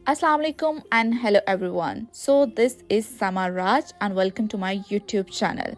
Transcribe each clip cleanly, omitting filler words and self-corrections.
Assalamu alaikum and hello everyone. So this is Sama Raj and welcome to my YouTube channel.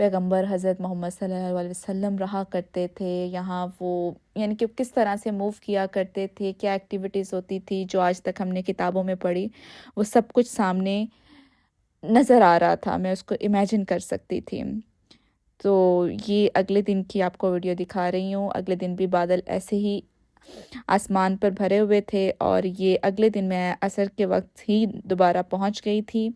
پیغمبر حضرت محمد صلی اللہ علیہ وسلم رہا کرتے تھے یہاں، وہ یعنی کہ کس طرح سے موو کیا کرتے تھے، کیا ایکٹیویٹیز ہوتی تھی جو آج تک ہم نے کتابوں میں پڑھی، وہ سب کچھ سامنے نظر آ رہا تھا، میں اس کو امیجن کر سکتی تھی۔ تو یہ اگلے دن کی آپ کو ویڈیو دکھا رہی ہوں۔ اگلے دن بھی بادل ایسے ہی آسمان پر بھرے ہوئے تھے، اور یہ اگلے دن میں عصر کے وقت ہی دوبارہ پہنچ گئی تھی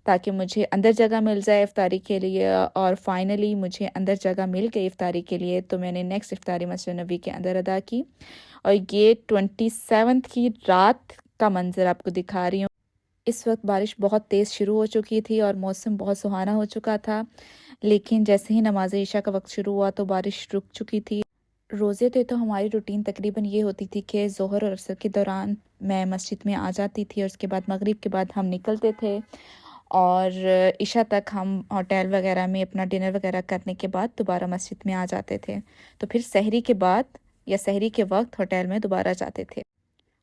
تاکہ مجھے اندر جگہ مل جائے افطاری کے لیے، اور فائنلی مجھے اندر جگہ مل گئی افطاری کے لیے، تو میں نے نیکسٹ افطاری مسجد نبوی کے اندر ادا کی۔ اور یہ 27 کی رات کا منظر آپ کو دکھا رہی ہوں۔ اس وقت بارش بہت تیز شروع ہو چکی تھی اور موسم بہت سہانا ہو چکا تھا، لیکن جیسے ہی نماز عشاء کا وقت شروع ہوا تو بارش رک چکی تھی۔ روزے تھے تو ہماری روٹین تقریباً یہ ہوتی تھی کہ ظہر اور عصر کے دوران میں مسجد میں آ جاتی تھی، اور اس کے بعد مغرب کے بعد ہم نکلتے تھے، اور عشاء تک ہم ہوٹل وغیرہ میں اپنا ڈنر وغیرہ کرنے کے بعد دوبارہ مسجد میں آ جاتے تھے، تو پھر سحری کے بعد یا سحری کے وقت ہوٹل میں دوبارہ جاتے تھے،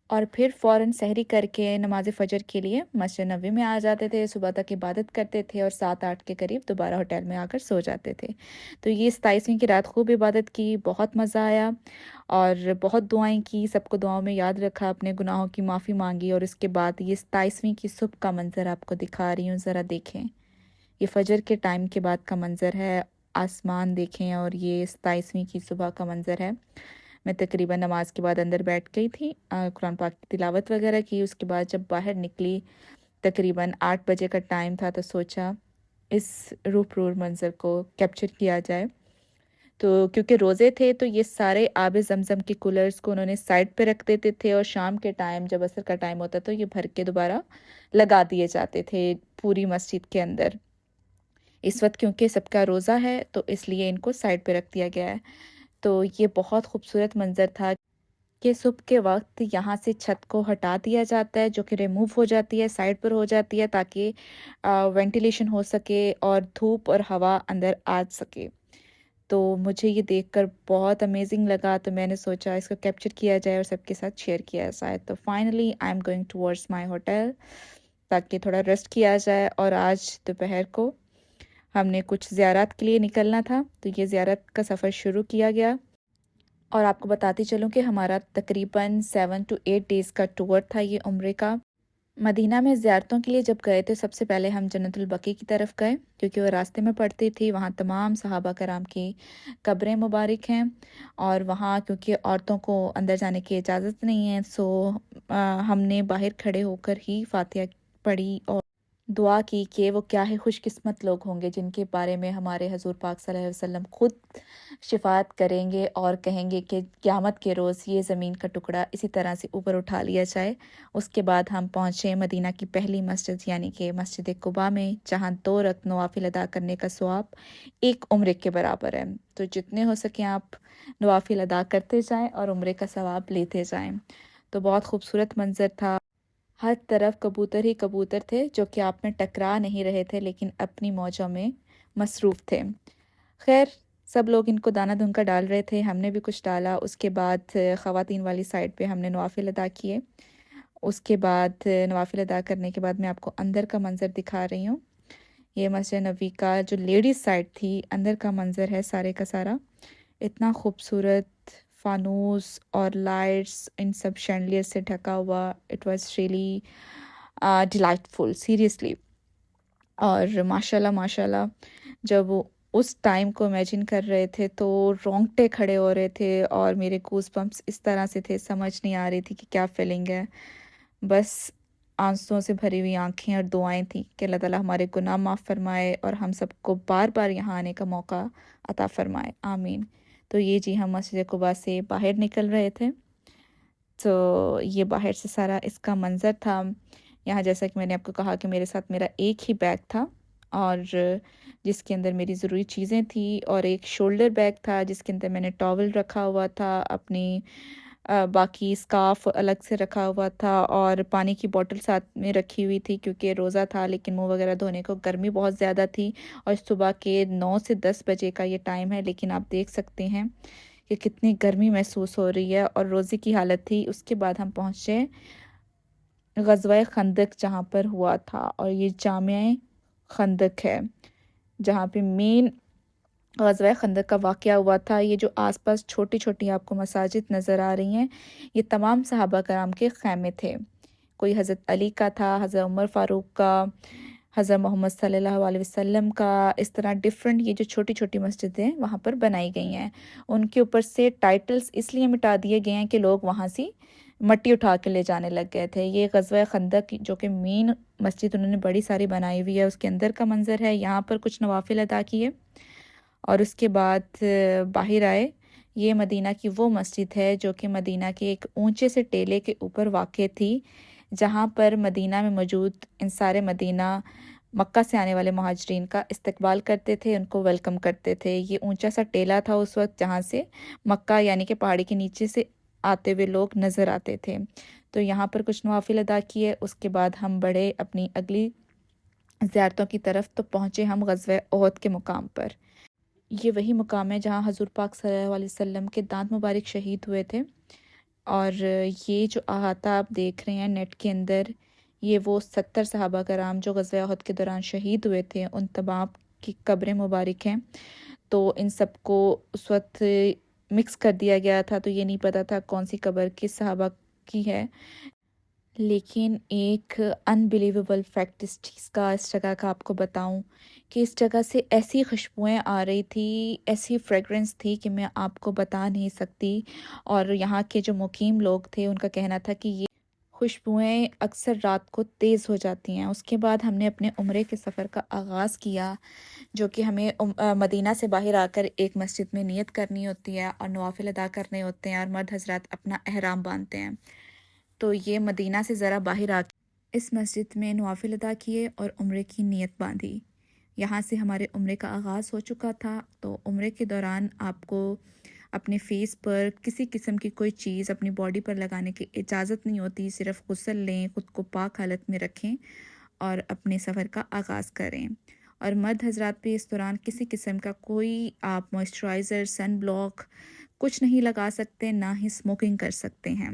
اور پھر فوراً سحری کر کے نماز فجر کے لیے مسجد نبوی میں آ جاتے تھے، صبح تک عبادت کرتے تھے، اور 7-8 کے قریب دوبارہ ہوٹل میں آ کر سو جاتے تھے۔ تو یہ 27ویں کی رات خوب عبادت کی، بہت مزہ آیا، اور بہت دعائیں کی، سب کو دعاؤں میں یاد رکھا، اپنے گناہوں کی معافی مانگی، اور اس کے بعد یہ 27ویں کی صبح کا منظر آپ کو دکھا رہی ہوں، ذرا دیکھیں۔ یہ فجر کے ٹائم کے بعد کا منظر ہے، آسمان دیکھیں، اور یہ 27ویں کی صبح کا منظر ہے۔ میں تقریباً نماز کے بعد اندر بیٹھ گئی تھی، قرآن پاک کی تلاوت وغیرہ کی، اس کے بعد جب باہر نکلی تقریباً 8 بجے کا ٹائم تھا، تو سوچا اس روح پرور منظر کو کیپچر کیا جائے۔ تو کیونکہ روزے تھے تو یہ سارے آب زمزم کے کولرز کو انہوں نے سائڈ پہ رکھ دیتے تھے، اور شام کے ٹائم جب عصر کا ٹائم ہوتا تو یہ بھر کے دوبارہ لگا دیے جاتے تھے پوری مسجد کے اندر۔ اس وقت کیونکہ سب کا روزہ ہے تو اس لیے ان کو سائڈ پہ رکھ دیا گیا ہے۔ تو یہ بہت خوبصورت منظر تھا کہ صبح کے وقت یہاں سے چھت کو ہٹا دیا جاتا ہے، جو کہ ریموو ہو جاتی ہے، سائڈ پر ہو جاتی ہے، تاکہ وینٹیلیشن ہو سکے اور دھوپ اور ہوا اندر آ سکے۔ تو مجھے یہ دیکھ کر بہت امیزنگ لگا، تو میں نے سوچا اس کو کیپچر کیا جائے اور سب کے ساتھ شیئر کیا جائے۔ تو finally I am going towards my hotel تاکہ تھوڑا ریسٹ کیا جائے، اور آج دوپہر کو ہم نے کچھ زیارات کے لیے نکلنا تھا، تو یہ زیارت کا سفر شروع کیا گیا۔ اور آپ کو بتاتی چلوں کہ ہمارا تقریباً 7 to 8 ڈیز کا ٹور تھا یہ عمرے کا۔ مدینہ میں زیارتوں کے لیے جب گئے تو سب سے پہلے ہم جنت البقیع کی طرف گئے، کیونکہ وہ راستے میں پڑتی تھی، وہاں تمام صحابہ کرام کی قبریں مبارک ہیں، اور وہاں کیونکہ عورتوں کو اندر جانے کی اجازت نہیں ہے، سو ہم نے باہر کھڑے ہو کر ہی فاتحہ پڑھی اور دعا کی کہ وہ کیا ہے خوش قسمت لوگ ہوں گے جن کے بارے میں ہمارے حضور پاک صلی اللہ علیہ وسلم خود شفاعت کریں گے اور کہیں گے کہ قیامت کے روز یہ زمین کا ٹکڑا اسی طرح سے اوپر اٹھا لیا جائے۔ اس کے بعد ہم پہنچے مدینہ کی پہلی مسجد یعنی کہ مسجد قباء میں، جہاں 2 رکعت نوافل ادا کرنے کا ثواب ایک عمرے کے برابر ہے۔ تو جتنے ہو سکیں آپ نوافل ادا کرتے جائیں اور عمرے کا ثواب لیتے جائیں۔ تو بہت خوبصورت منظر تھا، ہر طرف کبوتر ہی کبوتر تھے جو کہ آپ میں ٹکرا نہیں رہے تھے لیکن اپنی موجوں میں مصروف تھے۔ خیر سب لوگ ان کو دانہ دھن کا ڈال رہے تھے، ہم نے بھی کچھ ڈالا۔ اس کے بعد خواتین والی سائڈ پہ ہم نے نوافل ادا کیے۔ اس کے بعد نوافل ادا کرنے کے بعد میں آپ کو اندر کا منظر دکھا رہی ہوں۔ یہ مسجد نبوی کا جو لیڈیز سائڈ تھی، اندر کا منظر ہے سارے کا سارا، اتنا خوبصورت، فانوس اور لائٹس ان سب شینڈلیئر سے ڈھکا ہوا، اٹ واز ریئلی ڈیلائٹفل سیریسلی۔ اور ماشاءاللہ جب وہ اس ٹائم کو امیجن کر رہے تھے تو رونگٹے کھڑے ہو رہے تھے، اور میرے گوز بمپس اس طرح سے تھے، سمجھ نہیں آ رہی تھی کہ کیا فیلنگ ہے۔ بس آنسوؤں سے بھری ہوئی آنکھیں اور دعائیں تھیں کہ اللہ تعالیٰ ہمارے گناہ معاف فرمائے اور ہم سب کو بار بار یہاں آنے کا موقع عطا فرمائے، آمین۔ تو یہ جی ہم مسجد قباء سے باہر نکل رہے تھے، تو یہ باہر سے سارا اس کا منظر تھا۔ یہاں جیسا کہ میں نے آپ کو کہا کہ میرے ساتھ میرا ایک ہی بیگ تھا، اور جس کے اندر میری ضروری چیزیں تھیں، اور ایک شولڈر بیگ تھا جس کے اندر میں نے ٹاول رکھا ہوا تھا، اپنی باقی اسکارف الگ سے رکھا ہوا تھا، اور پانی کی بوٹل ساتھ میں رکھی ہوئی تھی کیونکہ روزہ تھا، لیکن منہ وغیرہ دھونے کو گرمی بہت زیادہ تھی، اور صبح کے 9 سے 10 بجے کا یہ ٹائم ہے، لیکن آپ دیکھ سکتے ہیں کہ کتنی گرمی محسوس ہو رہی ہے اور روزے کی حالت تھی۔ اس کے بعد ہم پہنچے غزوہ خندق جہاں پر ہوا تھا، اور یہ جامع خندق ہے جہاں پہ مین غزوہ خندق کا واقعہ ہوا تھا۔ یہ جو آس پاس چھوٹی چھوٹی آپ کو مساجد نظر آ رہی ہیں، یہ تمام صحابہ کرام کے خیمے تھے۔ کوئی حضرت علی کا تھا، حضرت عمر فاروق کا، حضرت محمد صلی اللہ علیہ وسلم کا، اس طرح ڈیفرنٹ یہ جو چھوٹی چھوٹی مسجدیں وہاں پر بنائی گئی ہیں، ان کے اوپر سے ٹائٹلز اس لیے مٹا دیے گئے ہیں کہ لوگ وہاں سے مٹی اٹھا کے لے جانے لگ گئے تھے۔ یہ غزوہ خندق جو کہ مین مسجد انہوں نے بڑی ساری بنائی ہوئی ہے، اس کے اندر کا منظر ہے۔ یہاں پر کچھ نوافل ادا کیے اور اس کے بعد باہر آئے۔ یہ مدینہ کی وہ مسجد ہے جو کہ مدینہ کے ایک اونچے سے ٹیلے کے اوپر واقع تھی، جہاں پر مدینہ میں موجود انصار مدینہ مکہ سے آنے والے مہاجرین کا استقبال کرتے تھے، ان کو ویلکم کرتے تھے۔ یہ اونچا سا ٹیلا تھا اس وقت جہاں سے مکہ یعنی کہ پہاڑی کے نیچے سے آتے ہوئے لوگ نظر آتے تھے۔ تو یہاں پر کچھ نوافل ادا کیے، اس کے بعد ہم بڑھے اپنی اگلی زیارتوں کی طرف، تو پہنچے ہم غزوہ احد کے مقام پر۔ یہ وہی مقام ہے جہاں حضور پاک صلی اللہ علیہ وسلم کے دانت مبارک شہید ہوئے تھے، اور یہ جو احاطہ آپ دیکھ رہے ہیں نیٹ کے اندر، یہ وہ 70 صحابہ کرام جو غزوہ احد کے دوران شہید ہوئے تھے، ان تمام کی قبریں مبارک ہیں۔ تو ان سب کو اس وقت مکس کر دیا گیا تھا، تو یہ نہیں پتہ تھا کون سی قبر کس صحابہ کی ہے، لیکن ایک انبلیویبل فیکٹ اس چیز کا، اس جگہ کا آپ کو بتاؤں کہ اس جگہ سے ایسی خوشبوئیں آ رہی تھی، ایسی فریگرنس تھی کہ میں آپ کو بتا نہیں سکتی۔ اور یہاں کے جو مقیم لوگ تھے ان کا کہنا تھا کہ یہ خوشبوئیں اکثر رات کو تیز ہو جاتی ہیں۔ اس کے بعد ہم نے اپنے عمرے کے سفر کا آغاز کیا، جو کہ ہمیں مدینہ سے باہر آ کر ایک مسجد میں نیت کرنی ہوتی ہے اور نوافل ادا کرنے ہوتے ہیں، اور مرد حضرات اپنا احرام باندھتے ہیں۔ تو یہ مدینہ سے ذرا باہر آ کے اس مسجد میں نوافل ادا کیے اور عمرے کی نیت باندھی۔ یہاں سے ہمارے عمرے کا آغاز ہو چکا تھا۔ تو عمرے کے دوران آپ کو اپنے فیس پر کسی قسم کی کوئی چیز اپنی باڈی پر لگانے کی اجازت نہیں ہوتی، صرف غسل لیں، خود کو پاک حالت میں رکھیں اور اپنے سفر کا آغاز کریں۔ اور مرد حضرات بھی اس دوران کسی قسم کا کوئی آپ موئسچرائزر، سن بلاک کچھ نہیں لگا سکتے، نہ ہی اسموکنگ کر سکتے ہیں۔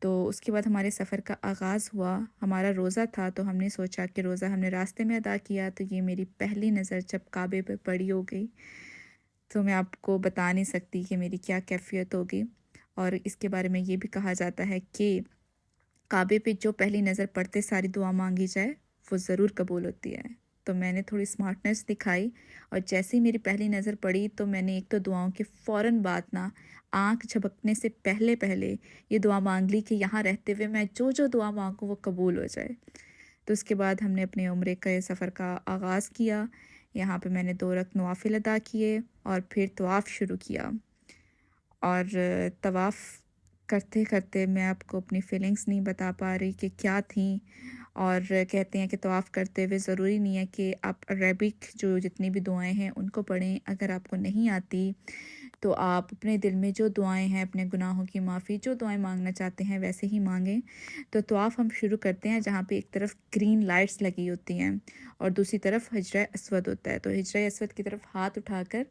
تو اس کے بعد ہمارے سفر کا آغاز ہوا۔ ہمارا روزہ تھا، تو ہم نے سوچا کہ روزہ ہم نے راستے میں ادا کیا، تو یہ میری پہلی نظر جب کعبے پہ پڑی ہو گئی تو میں آپ کو بتا نہیں سکتی کہ میری کیا کیفیت ہوگی۔ اور اس کے بارے میں یہ بھی کہا جاتا ہے کہ کعبے پہ جو پہلی نظر پڑتے ساری دعا مانگی جائے وہ ضرور قبول ہوتی ہے۔ تو میں نے تھوڑی سمارٹنیس دکھائی، اور جیسے ہی میری پہلی نظر پڑی تو میں نے ایک تو دعاؤں کے فوراً بعد نہ آنکھ جھپکنے سے پہلے یہ دعا مانگ لی کہ یہاں رہتے ہوئے میں جو جو دعا مانگوں وہ قبول ہو جائے۔ تو اس کے بعد ہم نے اپنے عمرے کے سفر کا آغاز کیا۔ یہاں پہ میں نے 2 رکعت نوافل ادا کیے اور پھر طواف شروع کیا۔ اور طواف کرتے کرتے میں آپ کو اپنی فیلنگز نہیں بتا پا رہی کہ کیا تھیں۔ اور کہتے ہیں کہ طواف کرتے ہوئے ضروری نہیں ہے کہ آپ عربک جو جتنی بھی دعائیں ہیں ان کو پڑھیں، اگر آپ کو نہیں آتی تو آپ اپنے دل میں جو دعائیں ہیں، اپنے گناہوں کی معافی، جو دعائیں مانگنا چاہتے ہیں ویسے ہی مانگیں۔ تو طواف ہم شروع کرتے ہیں جہاں پہ ایک طرف گرین لائٹس لگی ہوتی ہیں اور دوسری طرف حجرہ اسود ہوتا ہے۔ تو حجرہ اسود کی طرف ہاتھ اٹھا کر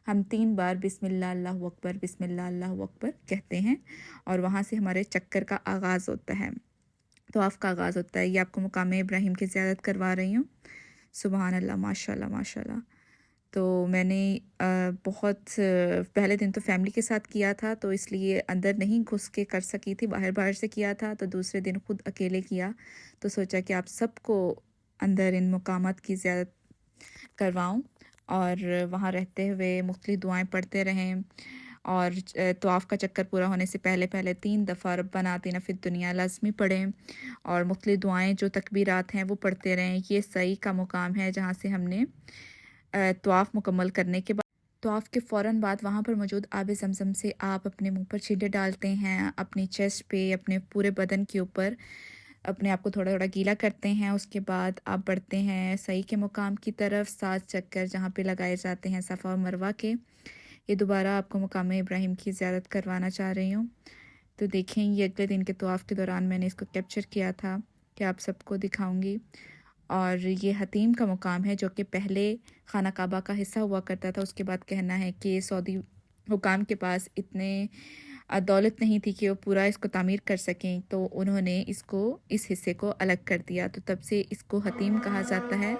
ہم 3 بار بسم اللہ اللہ اکبر، بسم اللہ اللہ اکبر کہتے ہیں، اور وہاں سے ہمارے چکر کا آغاز ہوتا ہے، طواف کا آغاز ہوتا ہے۔ یہ آپ کو مقام ابراہیم کی زیارت کروا رہی ہوں۔ سبحان اللہ، ماشاء اللہ ماشاء اللہ۔ تو میں نے بہت پہلے دن تو فیملی کے ساتھ کیا تھا، تو اس لیے اندر نہیں گھس کے کر سکی تھی، باہر سے کیا تھا۔ تو دوسرے دن خود اکیلے کیا، تو سوچا کہ آپ سب کو اندر ان مقامات کی زیارت کرواؤں، اور وہاں رہتے ہوئے مختلف دعائیں پڑھتے رہیں۔ اور طواف کا چکر پورا ہونے سے پہلے 3 دفعہ ربنا آتنا فی الدنیا لازمی پڑھیں، اور مختلف دعائیں جو تکبیرات ہیں وہ پڑھتے رہیں۔ یہ سعی کا مقام ہے جہاں سے ہم نے طواف مکمل کرنے کے بعد، طواف کے فوراً بعد وہاں پر موجود آب زمزم سے آپ اپنے منہ پر چھینٹے ڈالتے ہیں، اپنی چیسٹ پہ، اپنے پورے بدن کے اوپر اپنے آپ کو تھوڑا تھوڑا گیلا کرتے ہیں۔ اس کے بعد آپ بڑھتے ہیں سعی کے مقام کی طرف، 7 چکر جہاں پہ لگائے جاتے ہیں صفا اور مروہ کے۔ یہ دوبارہ آپ کو مقام ابراہیم کی زیارت کروانا چاہ رہی ہوں۔ تو دیکھیں، یہ اگلے دن کے طواف کے دوران میں نے اس کو کیپچر کیا تھا کہ آپ سب کو دکھاؤں گی۔ اور یہ حتیم کا مقام ہے جو کہ پہلے خانہ کعبہ کا حصہ ہوا کرتا تھا، اس کے بعد کہنا ہے کہ سعودی حکام کے پاس اتنے دولت نہیں تھی کہ وہ پورا اس کو تعمیر کر سکیں، تو انہوں نے اس حصے کو الگ کر دیا، تو تب سے اس کو حتیم کہا جاتا ہے۔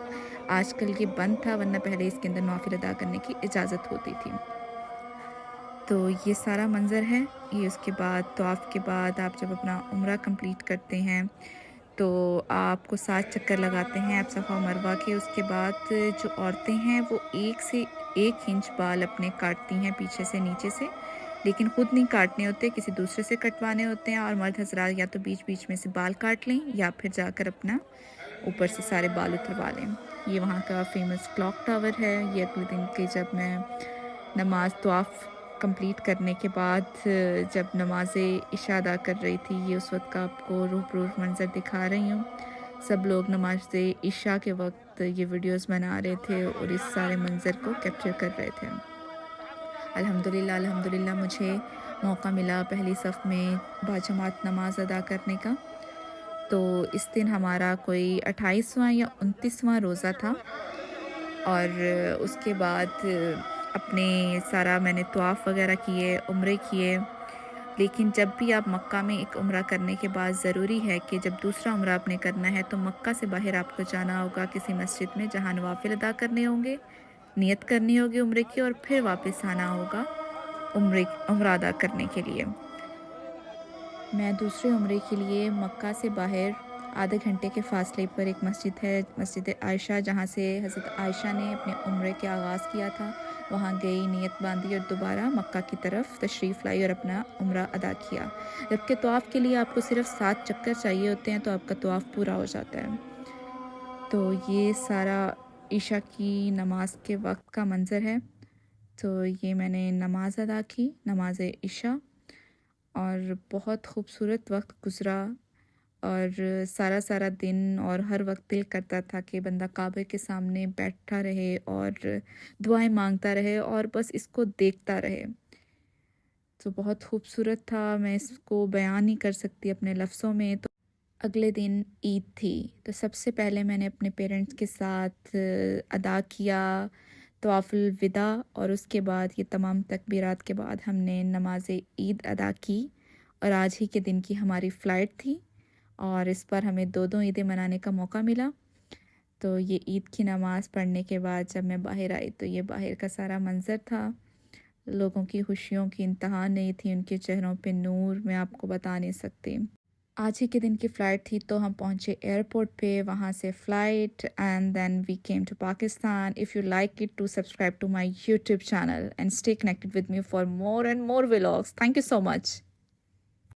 آج کل یہ بند تھا، ورنہ پہلے اس کے اندر نوافل ادا کرنے کی اجازت ہوتی تھی۔ تو یہ سارا منظر ہے۔ یہ اس کے بعد طواف کے بعد آپ جب اپنا عمرہ کمپلیٹ کرتے ہیں تو آپ کو 7 چکر لگاتے ہیں آپ صفا و مروہ کے۔ اس کے بعد جو عورتیں ہیں وہ 1 سے 1 انچ بال اپنے کاٹتی ہیں پیچھے سے نیچے سے، لیکن خود نہیں کاٹنے ہوتے، کسی دوسرے سے کٹوانے ہوتے ہیں، اور مرد حضرات یا تو بیچ بیچ میں سے بال کاٹ لیں یا پھر جا کر اپنا اوپر سے سارے بال اتروا لیں۔ یہ وہاں کا فیمس کلاک ٹاور ہے۔ یہ اگلے دن کے جب میں نماز طواف کمپلیٹ کرنے کے بعد جب نماز عشاء ادا کر رہی تھی، یہ اس وقت کا آپ کو روح منظر دکھا رہی ہوں۔ سب لوگ نماز عشاء کے وقت یہ ویڈیوز بنا رہے تھے اور اس سارے منظر کو کیپچر کر رہے تھے۔ الحمدللہ مجھے موقع ملا پہلی صف میں باجماعت نماز ادا کرنے کا۔ تو اس دن ہمارا کوئی 28واں یا 29واں روزہ تھا، اور اس کے بعد اپنے سارا میں نے طواف وغیرہ کیے، عمرے کیے۔ لیکن جب بھی آپ مکہ میں ایک عمرہ کرنے کے بعد ضروری ہے کہ جب دوسرا عمرہ آپ نے کرنا ہے تو مکہ سے باہر آپ کو جانا ہوگا کسی مسجد میں جہاں نوافل ادا کرنے ہوں گے، نیت کرنی ہوگی عمرے کی، اور پھر واپس آنا ہوگا عمرہ ادا کرنے کے لیے۔ میں دوسرے عمرے کے لیے مکہ سے باہر آدھے گھنٹے کے فاصلے پر ایک مسجد ہے، مسجد عائشہ، جہاں سے حضرت عائشہ نے اپنے عمرے کے آغاز کیا تھا، وہاں گئی، نیت باندھی اور دوبارہ مکہ کی طرف تشریف لائی اور اپنا عمرہ ادا کیا۔ جبکہ طواف کے لیے آپ کو صرف 7 چکر چاہیے ہوتے ہیں تو آپ کا طواف پورا ہو جاتا ہے۔ تو یہ سارا عشاء کی نماز کے وقت کا منظر ہے۔ تو یہ میں نے نماز ادا کی، نماز عشاء، اور بہت خوبصورت وقت گزرا، اور سارا دن اور ہر وقت دل کرتا تھا کہ بندہ کعبے کے سامنے بیٹھا رہے اور دعائیں مانگتا رہے اور بس اس کو دیکھتا رہے۔ تو بہت خوبصورت تھا، میں اس کو بیان نہیں کر سکتی اپنے لفظوں میں۔ تو اگلے دن عید تھی، تو سب سے پہلے میں نے اپنے پیرنٹس کے ساتھ ادا کیا طواف الوداع، اور اس کے بعد یہ تمام تکبیرات کے بعد ہم نے نماز عید ادا کی، اور آج ہی کے دن کی ہماری فلائٹ تھی، اور اس پر ہمیں 2 عیدیں منانے کا موقع ملا۔ تو یہ عید کی نماز پڑھنے کے بعد جب میں باہر آئی تو یہ باہر کا سارا منظر تھا، لوگوں کی خوشیوں کی انتہا نہیں تھی، ان کے چہروں پہ نور میں آپ کو بتا نہیں سکتی۔ آج ہی کے دن کی فلائٹ تھی، تو ہم پہنچے ایئرپورٹ پہ، وہاں سے flight, and then we came to Pakistan. If you like it to subscribe to my YouTube channel and stay connected with me for more and more vlogs. Thank you so much.